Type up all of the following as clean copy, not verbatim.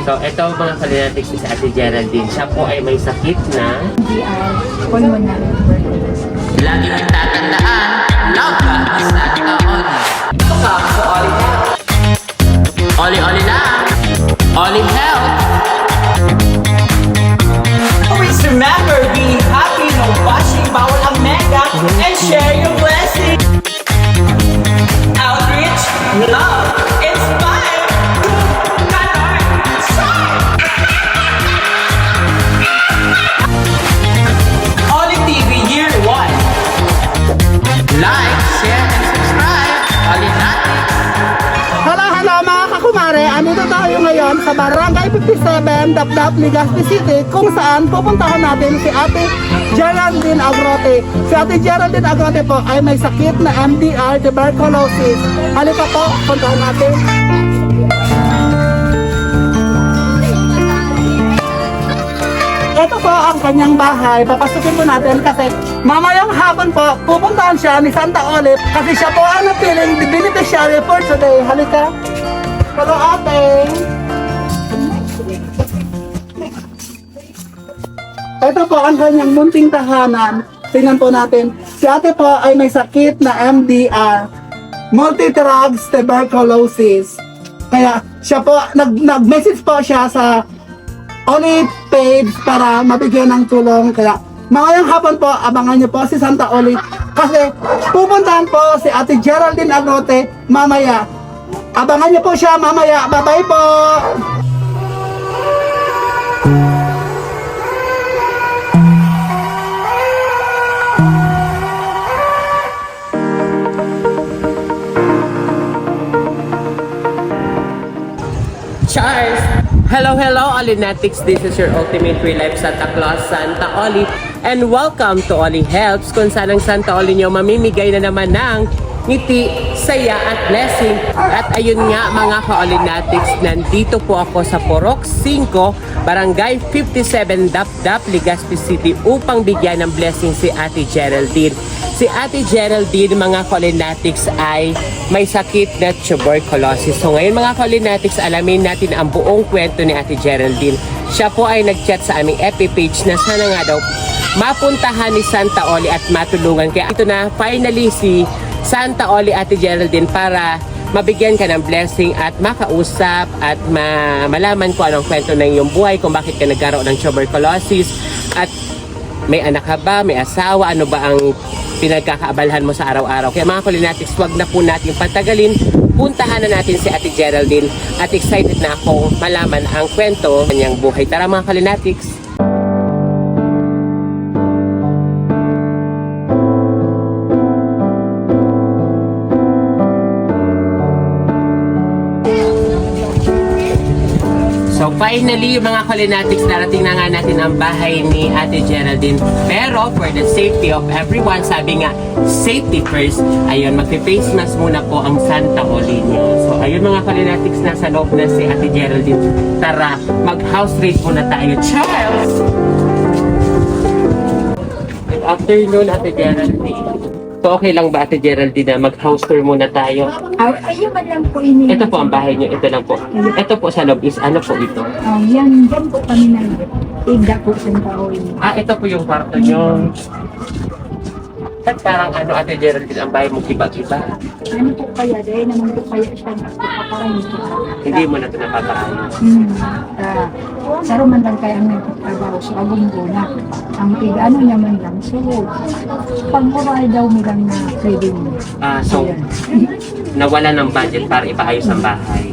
So, ito mga kalinatics si Ate Geraldine. Siya po ay may sakit na pulmonary tuberculosis. lagi kang tatandaan, love ka sa taon. Ito ka sa Oli Health. Oli lang. Oli Health. Always remember, be happy, no bashing, bawal ang mega, and share your blessing. Outreach, love, inspire, Ganon, shine. Oli TV Year 1. Like, share, and subscribe. Oli natin. Hello mga kakumare! Andito tayo ngayon sa Barangay 57, Dapdap, Legazpi City, kung saan pupuntahan natin si Ate Geraldine Agrote. Si Ate Geraldine Agrote po ay may sakit na MDR, tuberculosis. Halika po, puntahan natin. Ito po ang kanyang bahay. Papasukin po natin kasi mamayang hapon po, pupuntahan siya ni Santa Olive kasi siya po ang napiling beneficiary for today. Halika. Hello, ate. Ito po ang kanyang munting tahanan. Tingnan po natin. Si ate po ay may sakit na MDR, multi-drugs tuberculosis. Kaya siya po, nag-message po siya sa Olive page para mabigyan ng tulong. Kaya mamayang hapon po, abangan niyo po si Santa Olive kasi pupuntahan po si Ate Geraldine Agrote mamaya. Abangan niyo po siya mamaya. Bye-bye po! Charles! Hello, Olinatics. This is your ultimate real life Santa Claus, Santa Oli. And welcome to Oli Helps, kung saan ang Santa Oli nyo mamimigay na naman ng ngiti, saya at blessing. At ayun nga mga ka-Olinatics, nandito po ako sa Purok 5, Barangay 57, Dapdap, Legazpi City upang bigyan ng blessing si Ate Geraldine. Si Ate Geraldine, mga ka-Olinatics, ay may sakit na tuberculosis. So ngayon mga ka-Olinatics, alamin natin ang buong kwento ni Ate Geraldine. Siya po ay nag-chat sa aming FB page na sana nga daw mapuntahan ni Santa Oli at matulungan. Kaya ito na finally si Santa Oli, Ate Geraldine, para mabigyan ka ng blessing at makausap at malaman ko anong kwento ng iyong buhay, kung bakit ka nagkaroon ng tuberculosis, at may anak ka ba, may asawa, ano ba ang pinagkakaabalhan mo sa araw-araw. Kaya mga Olinatics, wag na po natin patagalin. Puntahan na natin si Ate Geraldine at excited na akong malaman ang kwento ng kanyang buhay. Tara mga Olinatics! So finally, mga Olinatics, darating na nga natin ang bahay ni Ate Geraldine. Pero for the safety of everyone, sabi nga, safety first. Ayun, magpe-face mask muna po ang Santa Oli nyo. So ayun mga Olinatics, nasa loob na si Ate Geraldine. Tara, mag-house raid muna tayo. Charles! Good afternoon, Ate Geraldine. So okay lang ba, Ate Geraldine, na mag-house tour muna tayo? Ayun man lang po ini. Ito po ang bahay nyo, ito lang po. Ito po sa loob is, ano po ito? Yan, dyan po kami na igda po sa taon. Ito po yung kwarto nyo. At parang ano, Ate Geraldine, ang bahay mo iba-iba. Ano po kaya? Dahil naman po kaya siya nagpaparang ito. Hindi mo na ito napapakain. Saro man lang kaya ang nagpatrabaho sa agunggo na ang ano niya man lang. So, pag-uray daw nilang na pwede mo. So, nawala ng budget para ipaayos ang bahay.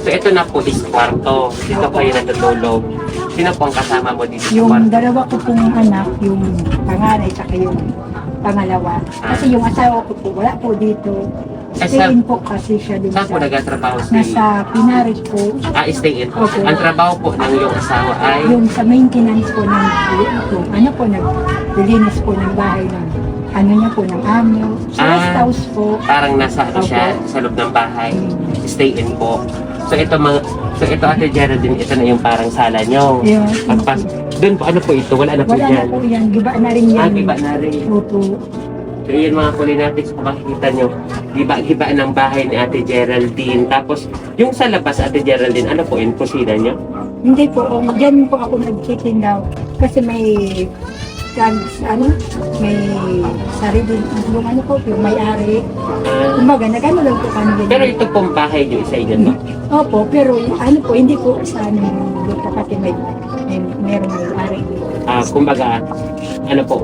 So, ito na po is kwarto. Dito kayo natutulog. Sino po ang kasama mo dito sa Yung kwarto? dalawa ko pong anak, yung panganay at yung pangalawa. Kasi yung asawa ko po, wala po dito. Stay in po kasi siya dun Saan po nagtatrabaho si... nasa Pinares po. Stay in po. Opo. Ang trabaho po ng iyong asawa ay... Yung sa maintenance po ng ano po, naglilinis po ng bahay ng ano niya po, ng amo. Sa rest house po. Parang nasa ano siya, sa loob ng bahay. Stay in po. So ito Ate Geraldine, ito na yung parang sala nyo. Yeah. Doon po, ano po ito? Wala na po Wala na dyan. po yan. Giba na rin yan. Giba na rin. Opo. So yun mga kulinatics, kung makikita nyo, giba-giba ng bahay ni Ate Geraldine. Tapos yung sa labas, Ate Geraldine, ano po yun? Kusina nyo? Hindi po, dyan po ako nag-chicken daw. Kasi may, may sarili, yung ano po, yung may-ari. Ah, Kumbaga, nag-ano lang po kami. pero ito pong bahay nyo, isa inyo to. Opo, pero ano po, hindi po sa amin yung lupa kasi meron may-ari. Kumbaga, ano po,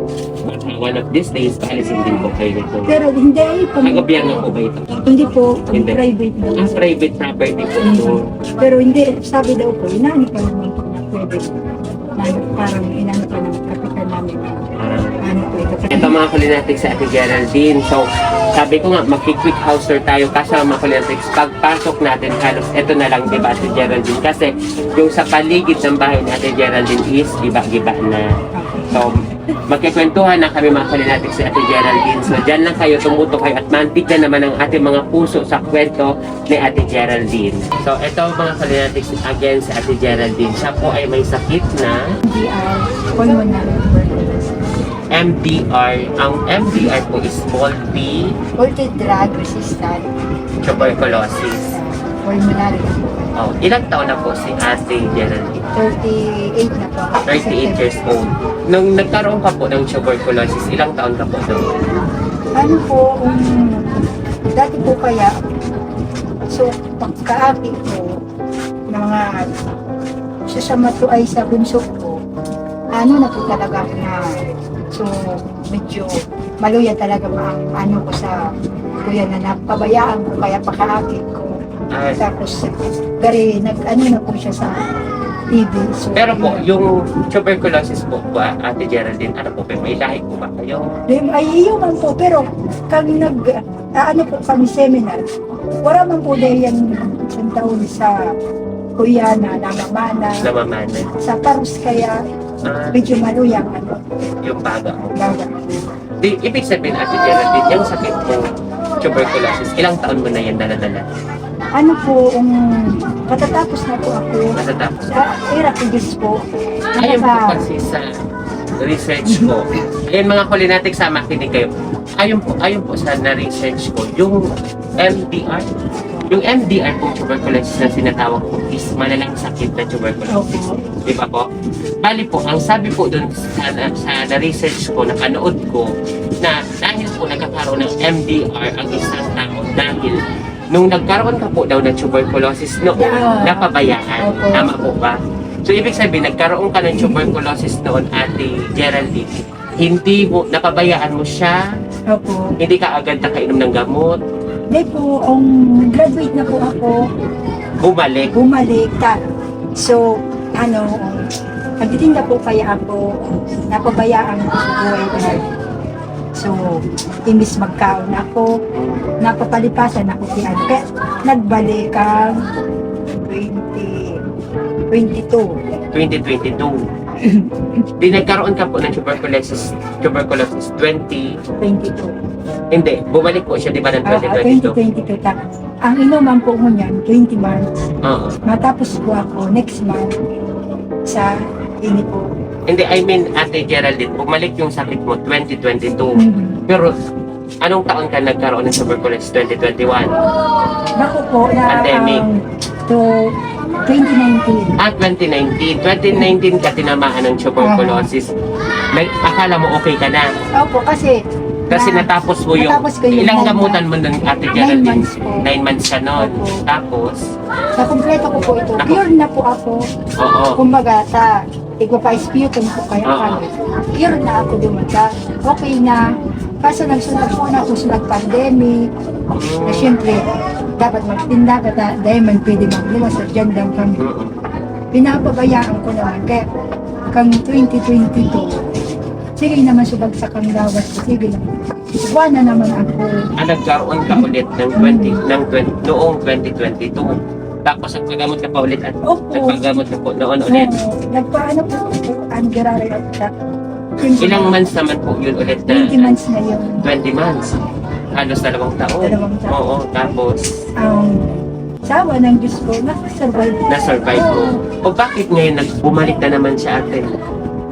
one of these days, paalisin din po kayo nito. Pero hindi, Nag-gobyerno po ba ito? hindi po, Hindi. private daw. Private property po ito. Pero hindi, sabi daw po, inaano pa naman po na pwede. Na, parang inaano pa ng kapitan namin. Ano po ito. Ito mga kulinatics sa Ate Geraldine. So, sabi ko nga, mag-quick house tour tayo kasi mga kulinatics, pagpasok natin halos, ito na lang, diba Ate Geraldine? Kasi yung sa paligid ng bahay ni Ate Geraldine is giba-giba na. So, magkikwentuhan na kami mga kulinatics sa Ate Geraldine. So, dyan lang kayo, tumuto kayo at mantika naman ang ating mga puso sa kwento ni Ate Geraldine. So, ito mga kulinatics again sa Ate Geraldine. Siya po ay may sakit na Hindi, pulmonary tuberculosis. MDR. Ang MDR po is small p Multi-drug resistant tuberculosis. pulmonary na po. Oh, ilang taon na po si Ate Geraldine? 38 na po. 38 years old. Nung nagkaroon ka po ng tuberculosis, ilang taon ka po doon? Ano po, dati po kaya, so pagkaaki ko, mga sasamato ay sa bunso ko, ano na po talaga ako na, so medyo maluya talaga ang ano ko sa kuya na napabayaan ko kaya pakaaki ko. Ah, Tapos, gari, nag-ano na po siya sa TV. So, pero po, yung tuberculosis po ba, Ate Geraldine, ano po, may lahi po ba kayo? ay iyo man po, pero kami ano po kami seminar, wala man po dahil yan isang taon sa kuya na namamana, Namamana. sa parus kaya medyo maluyang ano, Yung baga mo. baga. Ibig sabihin, Ate Geraldine, yung sakit mo, tuberculosis, ilang taon mo na yan dala-dala? Ano po, katatapos na po ako, Matatapos. era Diyos po, Ayun po kasi sa research ko. Ayun mga kulinatics, sama kinig kayo. Ayun po sa na-research ko, yung MDR pong tuberculosis na sinatawag po is malalang sakit na tuberculosis. Opo. Di ba po? Bali po, ang sabi po dun sa na-research ko, napanood ko, na dahil po nagkakaroon ng MDR ang isang tao dahil nung nagkaroon ka po daw ng tuberculosis noon, Yeah. napabayaan. Opo. Tama po ba? So, ibig sabihin, nagkaroon ka ng tuberculosis noon, Ate Geraldine, hindi mo, napabayaan mo siya, Opo. hindi ka agad nakainom ng gamot, Hindi po, graduate na po ako, bumalik. bumalik ka. So, nagtitinda po kaya ako, napabayaan ko sa buhay ko. So, imbis magkaon ako, napapalipasan ako kaya nagbalik ang 2022. 2022. Di nagkaroon ka po ng tuberculosis 20, 22. hindi, bumalik po siya, di ba, ng 2022? 2022. Ang inuman po mo niyan, 20 months. Oo. Matapos po ako next month sa ini po. Hindi, I mean, Ate Geraldine, bumalik yung sakit mo 2022. Mhm. Pero, anong taon ka nagkaroon ng tuberculosis? 2021? Bako po na Pandemic. to 2019. 2019. 2019 ka tinamaan ng tuberculosis. Akala mo okay ka na. Opo, kasi Natapos mo yung, natapos ko yung ilang 9 gamutan mo nun, Ate 9 Geraldine? months po. 9 months ka nun. Opo. Tapos, Nakompleto ko po ito. Nako. Pure na po ako. oo. Kumbaga, igpa-sputum ko kayo Oo. kami. Pure na ako dumaga. Okay na. Kaso nagsunod po na ako sa nag-pandemic. Na siyempre, dapat magtinda ka dahil man pwede magluwas at dyan lang kami. Mm-mm. Pinapabayaan ko naman. Kaya kang 2022, sige naman subagsak ang gawas ko. Sige lang. Buwan na naman ako. Nagkaroon ka ulit ng noong 2022. Tapos nagpagamot ka pa ulit at Opo. nagpagamot ka po noon ulit. Nagpaano po ako, ang gerari at Ilang months naman po yun ulit na 20 months na yun. 20 months. Halos 2 taon. 2 taon. Oo, tapos Ang sawa ng Diyos ko, nakasurvive. na-survive mo. O bakit ngayon bumalik na naman siya ate?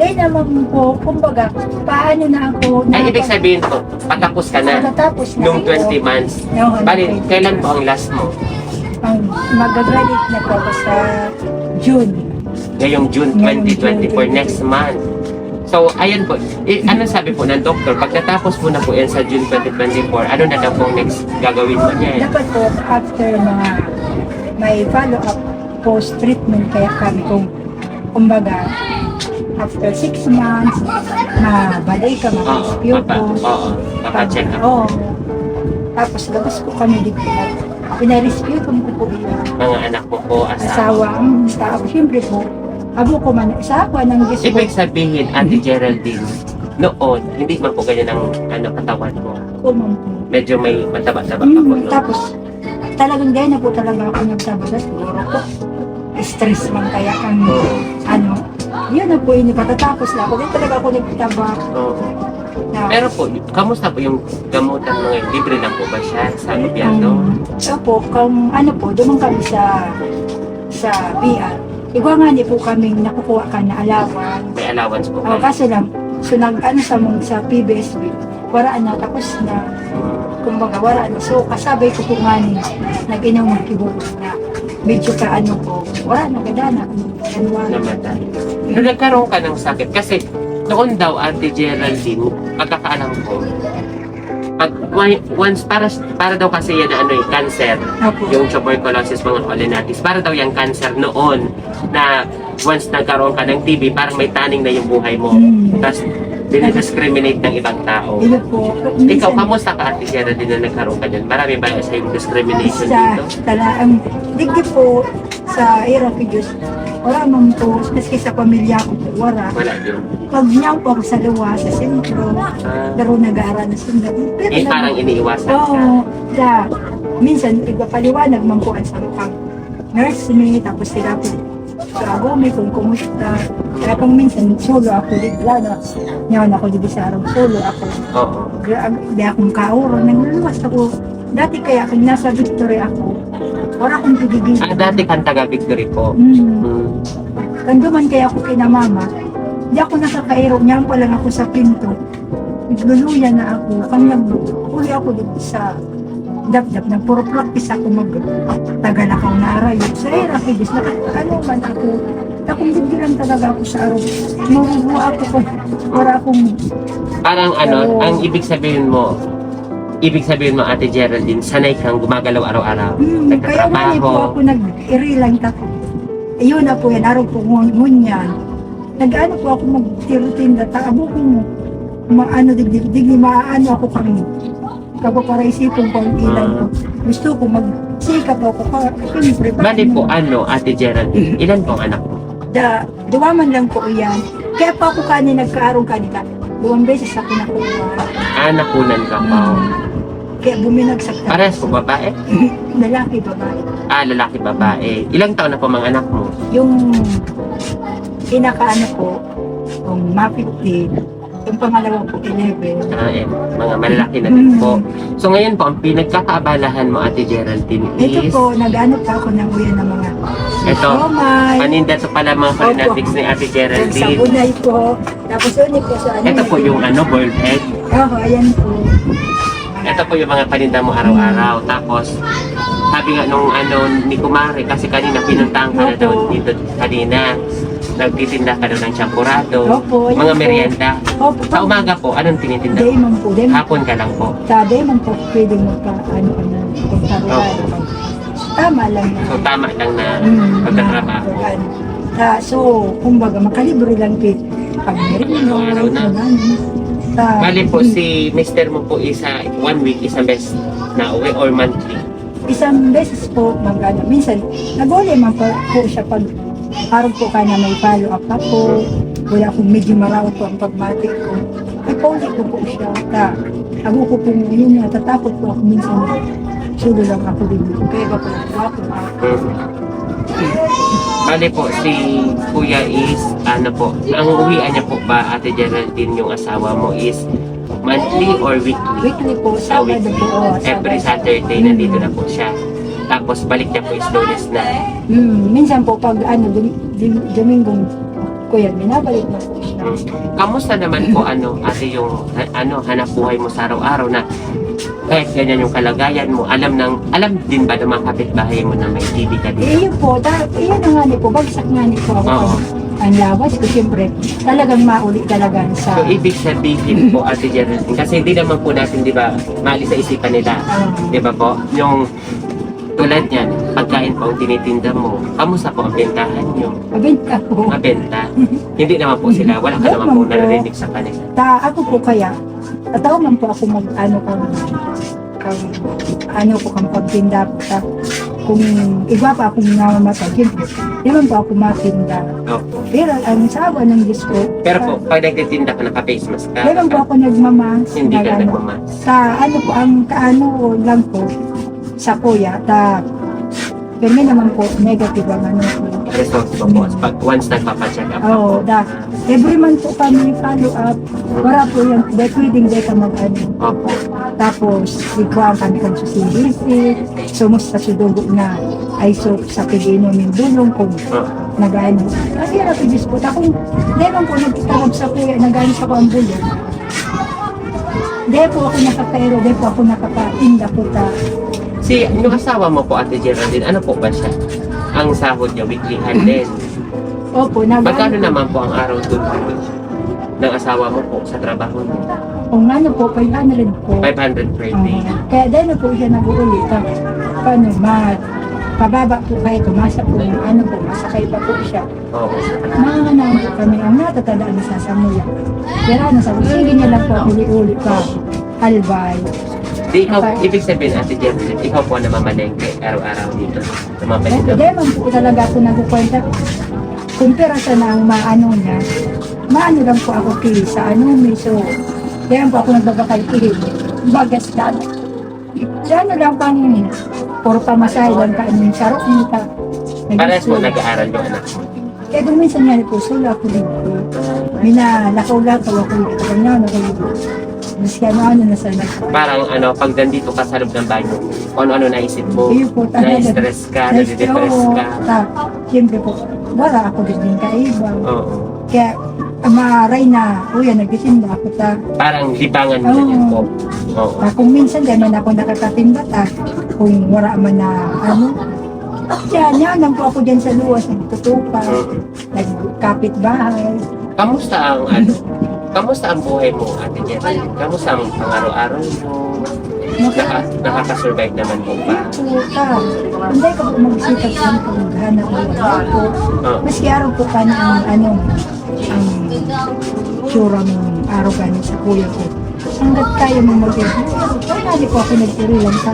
Dahil naman po, kumbaga, paano na ako Ay, ibig sabihin po, patapos ka na Pagkatapos na nung ito, 20 months. No, Bali, kailan po ang last mo? ang mag-graduate na po ako sa June. Ngayong June Ngayong 2024, June next month. So, ayun po. Ano sabi po ng doktor? Pagkatapos mo na po yan sa June 2024, ano na daw po next gagawin mo niya? Dapat po, after mga may follow-up post-treatment, kaya kami kung kumbaga, after 6 months, mabalay ka, mag-rescue po. Oo, papacheck up. Oo. Tapos labas po kami dito. Pinarescue ko po yun. Mga anak mo po, Asawa, asawa. ang tao. Siyempre po, abo ko man, asawa ng Diyos po. Ibig sabihin, Ate Geraldine, noon, hindi man po ganyan ang katawan mo. Kumang po. Medyo may mataba-taba pa po, no? Tapos, talagang gaya na po talaga ako nagsabi siguro po. Stress man kaya kang, ano, yun na po yun, patatapos na ako. Di talaga ako nagtaba. Oo. Na, Pero po, kamusta po yung gamutan mo ngayon? Libre lang po ba siya sa gobyerno? Opo, kung ano po, dumang kami sa BR. Igwa nga ni po kami nakukuha ka na alawan. May allowance po Oh, kayo? kasi lang, so ano sa PBSB, waraan na tapos na, kumbaga waraan na. So kasabay ko po nga ni, nag-inaw magkiburo na, medyo ka ano po, wala na kadana. Namatay. Nung nagkaroon ka ng sakit, kasi noon daw, Ate Geraldine, pagkakaalam ko, once, para daw kasi yan na ano eh, cancer, Opo. yung tuberculosis, mga cholinitis, para daw yung cancer noon, na once nagkaroon ka ng TB, parang may taning na yung buhay mo. Tapos, dinidiscriminate ng ibang tao. Ilo po. Ikaw, kamusta ka, Ate Geraldine, na nagkaroon ka dyan? Marami ba sa yung discrimination dito? Ang digdi po sa Iraq Diyos, wala man po, kasi sa pamilya ko po, wala. Wala yun. Pag niya po ako sa luwa, sa sentro, pero nag-aaral na sila. Pero Eh, parang iniiwasan ka. Oo, minsan, igpapaliwanag man po ang sa mukhang nurse me, tapos sila po, trago me kung kumusta. Kaya kung minsan, solo ako, lalo, ngayon ako dito sa araw, solo ako. Oo. Di akong kauro, nagluluwas ako. Dati kaya kung nasa Victory ako, wala akong pigigil. Dati kang taga-Victory po. Kanduman kaya ako kina mama, di ako nakakairo, niyan pa lang ako sa pinto. Nagluluya na ako, kang nag-uli ako dito sa dap-dap, na puro practice ako mag-tagal ako na arayo. Sa Heracles, ano man ako, akong bigilan talaga ako sa araw. Mabubuha ako kung wala akong, Parang ano, Oo. ang ibig sabihin mo, Ate Geraldine, sanay kang gumagalaw araw-araw. kaya nga po Nagtatrabaho. ako nag-irilang tako. Ayun na po yan, araw po ngunyan. Nag-ano po ako mag-tirutinda, taabo ko mo. Maano, digli maano ako kami. Kapag para isipin ko ang ilan ko. Gusto ko magsikap ako. Siyempre, Bali po, Ate Geraldine, ilan po ang anak mo? Duwaman lang po yan. Kaya pa ako kanina nagkaarong kanina. 2 beses ako nakuha. Nakunan ka pa. Kaya buminagsak na. Parehas po babae? Lalaki, babae. Lalaki, babae. Ilang taon na po mga anak mo? Yung pinakaano ko, yung ma-15, yung pangalawa po 11. Mga malalaki na din po. So ngayon po, ang pinagkakaabalahan mo, Ate Geraldine, Ito is... po, nag-ano pa ako ng uyan ng mga Ito, siomay, paninda to pala mga fanatics ni Ate yung Geraldine. sabunay po, tapos yun po sa ano. Ito po yung boiled egg. Oo, ayan po. Ito po yung mga paninda mo araw-araw. Tapos, sabi nga nung ni Kumare, kasi kanina pinuntahan ka na daw dito kanina. Nagtitinda ka daw ng champurado, Opo, mga yun po. merienda. Opo, Sa umaga po, anong tinitinda? Demon po, demon. Hapon ka lang po. Sa demon po, pwede mo pa, ano, pagtaruhan. Opo. Tama lang na. So, tama lang na Mm, pagtatrabaho. So, kumbaga, makalibre lang kit. Pag meron mo, Araw na. Bali po, si Mr. mo po isa 1 week, isang beses na uwi or monthly. Isang beses po, minsan, nag-uli man po siya pag araw po ka na may follow up pa po. Wala akong medyo maraw po ang pagmatik ko. Ay, pauli ko po siya. Ako ko po yun, natatakot po ako minsan. Sulo lang ako din. Kaya ba po, ako. Bali po, si Kuya is, ang uwian niya po ba, Ate Geraldine, yung asawa mo is monthly or weekly? Weekly po, Sabado po. Every Saturday, nandito na po siya. Tapos balik niya po is Lunes na. Minsan po pag Domingong ko yan, binabalik na po siya. Kamusta naman po ate yung hanap buhay mo sa araw-araw na kahit ganyan yung kalagayan mo, alam din ba ng mga kapitbahay mo na may TB ka din? Yun po, iyan na nga po, bagsak nga po ako. Oo. Ang lawas ko, siyempre, talagang mauli talaga sa... So, ibig sabihin po, Ate Geraldine, kasi hindi naman po natin, di ba, maalis sa isipan nila. Di ba po? Yung tulad niyan, pagkain po ang tinitinda mo, kamusta po ang bentahan nyo? Mabenta po. Mabenta? Hindi naman po sila, wala ka naman po narinig sa kanila. Ako po kaya, tataw man po ako kang pagtinda po kung iba pa akong namamatay, siyempre, di man po ako matinda. Opo. Pero ang sawa ng Diyos ko, Pero po, pag nagtitinda ka, naka-face mask ka? meron po ako nagmamas. Hindi ka nagmamas? Ang lang po, sa kuya, pero may naman po, negative ang Results po po, pag once nagpapacheck up Oo, every month po kami follow up. Wala po yung pwedeng ka Opo. Tapos, ikaw kami kan sa CDC, sumusta si dugo na ay so sa piginumin dulong kung nag-ano. Kasi na pigis po. Kung meron po nagkitarap sa kuya, nag-ano sa pambulong. Di po ako nakakairo, di po ako nakakainda po Si, yung asawa mo po, Ate Geraldine, ano po ba siya? Ang sahod niya, weeklyhan din. Opo, Magkano naman po ang araw doon ng asawa mo po sa trabaho niya? Kung ano po, 500 po. 500 per day. Kaya dahil na po siya nag-uuli. Paano, pababa po kayo, tumasa po, masakay pa po siya. Oo. Mga naman po kami, ang natatandaan na sa Samuya. Pero sige niya lang po, uli-uli pa, albay. Di ikaw, ibig sabihin, Ate Geraldine, ikaw po ang namamalengke araw-araw dito. Namamalengke. Dahil man po talaga ako nagkukwenta, kumpira sa nang maano niya, maano lang po ako kili sa so, dahil po ako nagbabakal kili, bagas lang. Diyan na lang kami, puro pamasahe lang kami, sarok niyo pa. Parehas po nag-aaral yung anak mo. Kaya kung minsan nga po, sula ako dito. Minalakaw-lakaw ako dito, kanya ako. Mas kaya na sana. Parang pag nandito ka sa loob ng banyo, kung ano naisip mo, Iyo po, na-stress ka, nade-depress ka. Siyempre po, wala ako din kaiba. Oo. Kaya, maaray na, kuya, nagtitinda ako Parang libangan mo din po. Oo. kung minsan di man ako nakakatinda kung wala man na yan po ako dyan sa luwas, nagtutupa, nagkapit bahay. Kamusta ang buhay mo, Ate Geraldine? Kamusta ang araw-araw mo? Nakaka-survive naman mo ba? Hindi ka po magsikap sa paghanap ng po. Maski araw po ka na ang tsura mong araw ka sa kuya ko. Hanggat kaya mo mag-ibig. Kaya po ako nagtirilan ka.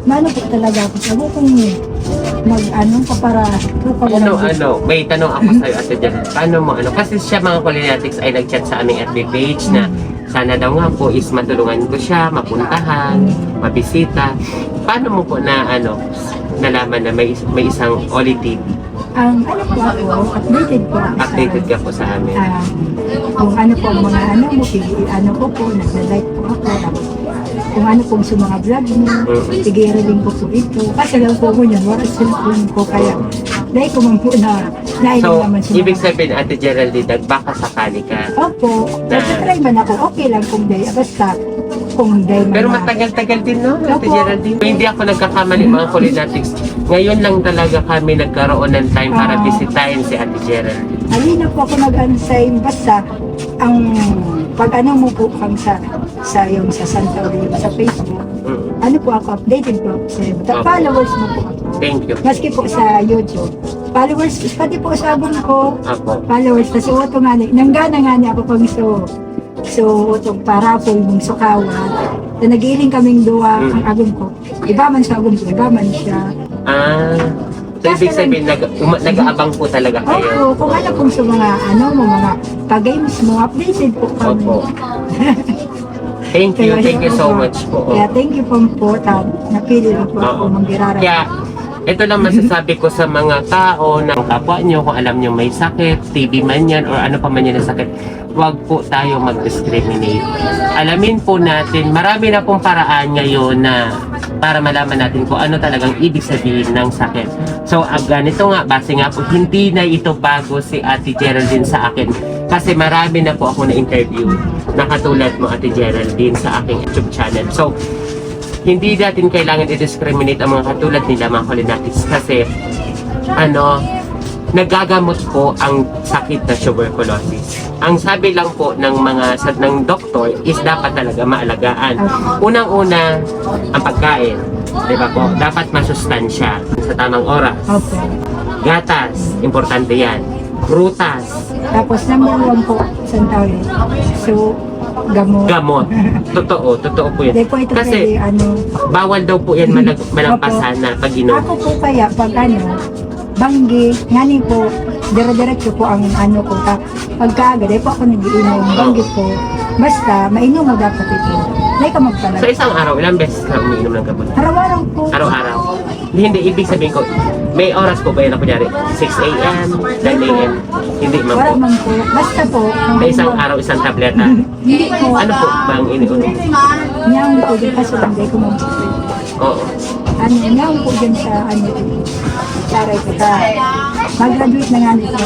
Mano po talaga ako sa bukong para may tanong ako sa'yo, Ate Geraldine. Paano mo, kasi siya mga Culinatics ay nag-chat sa aming FB page na sana daw nga po is matulungan ko siya, mapuntahan, mabisita. Paano mo po nalaman na may isang Oli TV? Ang po ako, updated po ako Updated ka po sa amin. Kung po ang mga mo, po, nag-like po ako. Tapos, kung pong sa mga vlog mo, tigiraling ko po ito. Kasi lang po ko yan, wala cellphone ko. Kaya, dahil ko man po nailing So, naman siya. ibig sabihin, Ate Geraldine, nagbaka sakali ka. Opo, nagtitry man ako, okay lang kung dahil. Basta, kung dahil man Pero matagal-tagal din, no, Ate Geraldine? Hindi ako nagkakamali mga Culinatics. Ngayon lang talaga kami nagkaroon ng time para bisitahin si Ate Geraldine. Halina po ako nag-ansay. Basta, ang pag mo po kang sa Santa Olivia sa Facebook, po ako, updated po ako sa followers mo po ako. Thank you. Maski po sa YouTube. Followers, pati po sa abon ko, followers, kasi ito nga, nanggana nga niya ako pang itong para po yung sukawan. So, nag-iiling kaming duwa ang abon ko. Iba man sa abon ko, iba man siya. So, ibig sabihin, nag-aabang po talaga kayo. Opo, kung ano pong sa mga, mga pag-games mo, updated po kami. Opo. Thank you so much po. Yeah, thank you po, napili po ako manggirara. Kaya, ito lang masasabi ko sa mga tao na kapwa nyo, kung alam nyo may sakit, TB man yan, or ano pa man yan na sakit, huwag po tayo mag-discriminate. Alamin po natin, marami na pong paraan ngayon na para malaman natin kung ano talagang ibig sabihin ng sakit. So, ganito nga, base nga po, hindi na ito bago si Ate Geraldine sa akin. Kasi marami na po ako na-interview na katulad mo, Ate Geraldine, sa aking YouTube channel. So, hindi natin kailangan i-discriminate ang mga katulad nila, mga Kulinatics, kasi nagagamot po ang sakit na tuberculosis. Ang sabi lang po ng ng doktor is dapat talaga maalagaan. Unang-una, ang pagkain. Di ba po? Dapat masustansya sa tamang oras. Opo. Gatas, importante yan. Prutas, Tapos number 1 po, Santawi. So, gamot. gamot. Totoo po Hindi yan. po ito Kasi pwede, bawal daw po yan malampasan na pag-inom. Ako po kaya, pag banggi, ngani po, dire-diretso po ang ko. Pagkaaga, dahil po ako nag-iinom, banggi po. Basta, mainom mo dapat ito. Hindi ka magpalag. Sa isang araw, ilang beses ka umiinom ng gamot? Araw-araw po. Araw-araw. Hindi, ibig sabihin ko, may oras po ba yun ako kunyari? 6 a.m., 9 a.m.? Hindi man Wala po. man po. Basta po. Sa isang araw, isang tableta. Hindi po. Ano po ba ang iniunom? Niyang po din kasi lang di ko mag-spray. Oo. Niyang po din sa saray ko sa mag-graduate na nga nito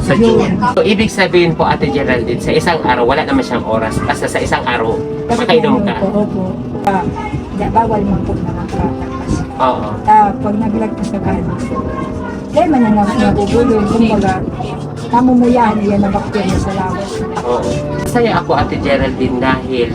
Sa June. So, ibig sabihin po, Ate Geraldine, sa isang araw, wala naman siyang oras. Basta sa isang araw, makainom ka. Opo. Bawal man po na magpapakas. Oo. Pag naglagpas sa kanin, dahil man na nagugulong, kumbaga, namumuyahan niya na bakterya sa lawas. Oo. Masaya ako, Ate Geraldine, dahil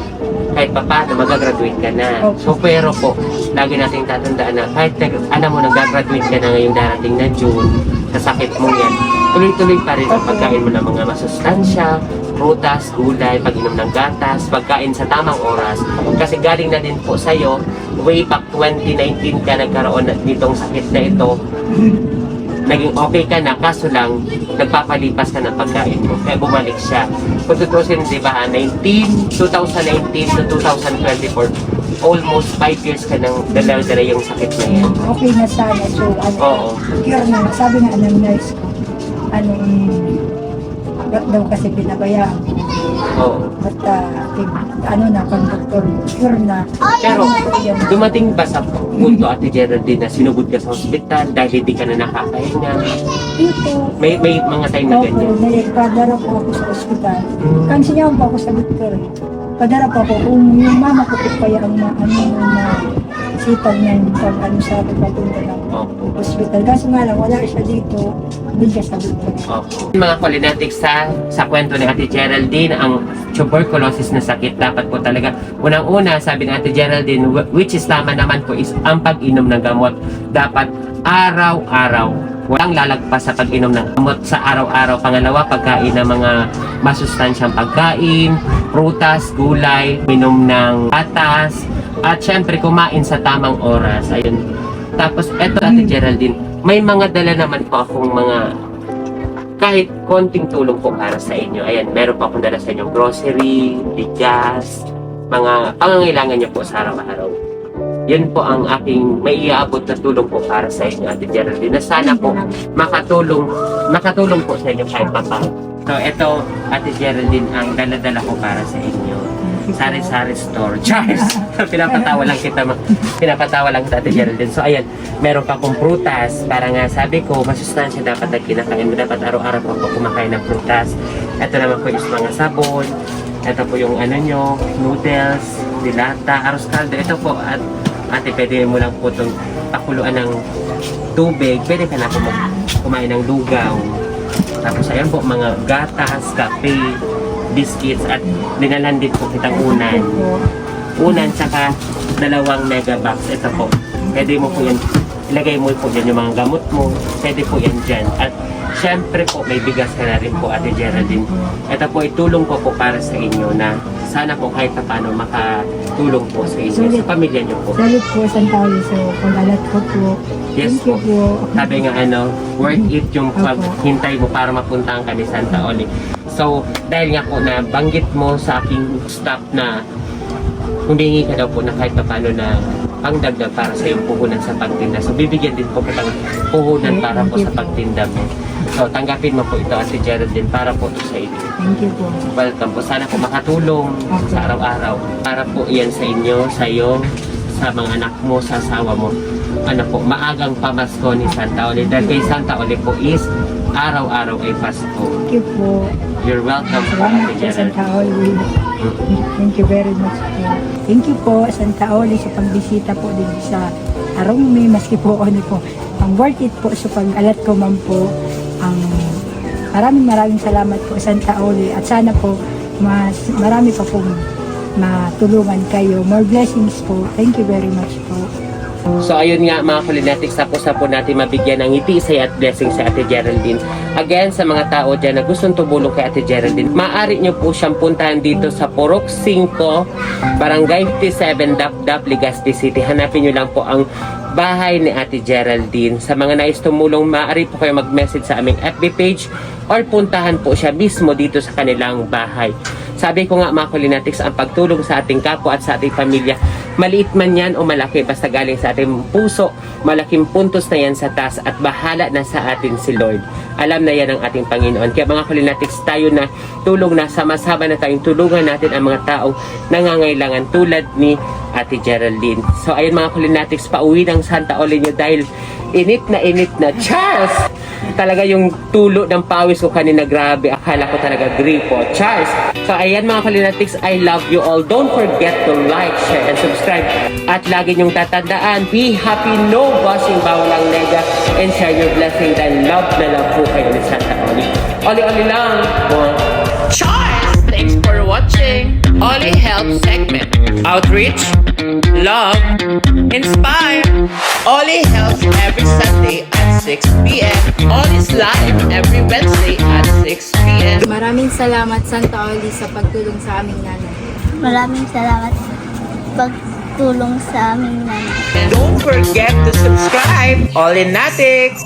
kahit pa paano, magagraduate ka na. So, pero po, lagi nating tatandaan na kahit alam mo, nag-graduate ka na ngayong darating na June, sa sakit mo yan, tuloy-tuloy pa rin ang pagkain mo ng mga masustansya, prutas, gulay, pag-inom ng gatas, pagkain sa tamang oras. Kasi galing na din po sa'yo, way back 2019 ka nagkaroon nitong sakit na ito, naging okay ka na, kaso lang, nagpapalipas ka ng pagkain mo. Kaya bumalik siya. Kung tutusin, di ba, 2019 to 2024, almost 5 years ka nang dala-dala yung sakit na yan. Okay na sana. So, Oo. cure na. Sabi nga ng nurse ko, ba't daw kasi pinabayaan? Oo. Ba't, pang doktor, cure na. Pero, dumating ba sa punto, Ate Geraldine, na sinugod ka sa hospital dahil hindi ka na nakakahinga? Dito, May mga time na ganyan. opo, may padara po ako sa ospital. Kansiyawan po ako sa doktor. Padara po ako, kung yung mama ko po kaya ang sipag niya pag sabi papunta ng hospital. Kaso nga lang, wala siya dito, doon siya sa doktor. Mga Kulinatics, sa kwento ni Ate Geraldine, ang tuberculosis na sakit dapat po talaga, unang-una, sabi ni Ate Geraldine, which is tama naman po, is ang pag-inom ng gamot. Dapat araw-araw. Walang lalagpas sa pag-inom ng gamot sa araw-araw. Pangalawa, pagkain ng mga masustansyang pagkain, prutas, gulay, minom ng gatas, at syempre kumain sa tamang oras. Ayun. Tapos, eto Ate Geraldine, may mga dala naman po akong mga kahit konting tulong po para sa inyo. Ayan, meron po akong dala sa inyo grocery, bigas, mga pangangailangan niyo po sa araw-araw. Yun po ang aking may iaabot na tulong po para sa inyo, Ate Geraldine, na sana po makatulong po sa inyo kahit papaano. So, ito, Ate Geraldine, ang dala-dala ko para sa inyo. Sari-sari store. Charles! Pinapatawa lang kita, Ate Geraldine. So, ayan, meron pa akong prutas. Para nga, sabi ko, masustansya dapat na kinakain mo. Dapat araw-araw po ako kumakain ng prutas. Ito naman po is mga sabon. Ito po yung noodles, dilata, arroz caldo. Ito po, at ate, pwede mo lang po itong pakuluan ng tubig. Pwede ka na po kumain ng lugaw. Tapos ayan po, mga gatas, kape, biscuits, at dinalan din po kitang unan. Unan, tsaka 2 megabox. Ito po, pwede mo po yan, ilagay mo po dyan yung mga gamot mo. Pwede po yan dyan. At syempre po, may bigas ka na rin po, Ate Geraldine. Ito po, itulong ko po para sa inyo na sana po kahit paano makatulong po sa inyo, sa pamilya niyo po. Salit po, Santawi. So, pag-alat ko po. Yes Thank you po. Sabi nga worth it yung paghintay mo para mapuntahan ka ni Santa Oli. So, dahil nga po na banggit mo sa aking staff na humingi ka daw po na kahit paano na pangdagdag para sa iyong puhunan sa pagtinda. So, bibigyan din po kitang puhunan para po sa pagtinda mo. So, tanggapin mo po ito, Ate Geraldine, para po ito sa inyo. Thank you po. Welcome po. Sana po makatulong sa araw-araw. Para po iyan sa inyo, sa iyo, sa sa mga anak mo, sa asawa mo, ano po, maagang pamasko ni Santa Oli. Dahil kay Santa Oli po is araw-araw ay Pasko. Thank you po. You're welcome po, Salamat Ate po, Geraldine. Santa Oli. Thank you very much po. Thank you po, Santa Oli, sa pagbisita po din sa Arongme. Maski po ano po, ang worth it po sa pag-alat ko man po. Ang maraming salamat po, Santa Oli. At sana po, marami pa pong matulungan kayo. More blessings po. Thank you very much po. So ayun nga mga Kulinetics, tapos na po natin mabigyan ng ngiti sa at blessing sa Ate Geraldine. Again, sa mga tao dyan na gustong tumulong kay Ate Geraldine, maaari nyo po siyang puntahan dito sa Purok 5, Barangay 57, Dapdap, Legazpi City. Hanapin nyo lang po ang bahay ni Ate Geraldine. Sa mga nais tumulong, maaari po kayo mag-message sa aming FB page or puntahan po siya mismo dito sa kanilang bahay. Sabi ko nga mga Kulinetics, ang pagtulong sa ating kapwa at sa ating pamilya, maliit man yan o malaki, basta galing sa ating puso, malaking puntos na yan sa taas at bahala na sa atin si Lord. Alam na yan ng ating Panginoon. Kaya mga Kulinetics, tayo na tulong na, sama-sama na tayong tulungan natin ang mga taong nangangailangan tulad ni Ate Geraldine. So ayun mga Kulinetics, pauwi ng Santa Oli nyo dahil init na Charles! Talaga yung tulo ng pawis ko kanina, grabe, akala ko talaga gripo. Charles! So ayan mga Kulinetics, I love you all. Don't forget to like, share, and subscribe. At lagi nyong tatandaan, be happy, no bashing, bawal ang nega, and share your blessing dahil love na love po kayo ni Santa Oli. Oli-oli lang! Charles! Thanks for watching Oli Help segment. Outreach, love, inspire. Oli helps every Sunday at 6 p.m. Oli's live every Wednesday at 6 p.m. Maraming salamat Santa Oli sa pagtulong sa aming nanay. Maraming salamat sa pagtulong sa aming nanay. Don't forget to subscribe, Olinatics!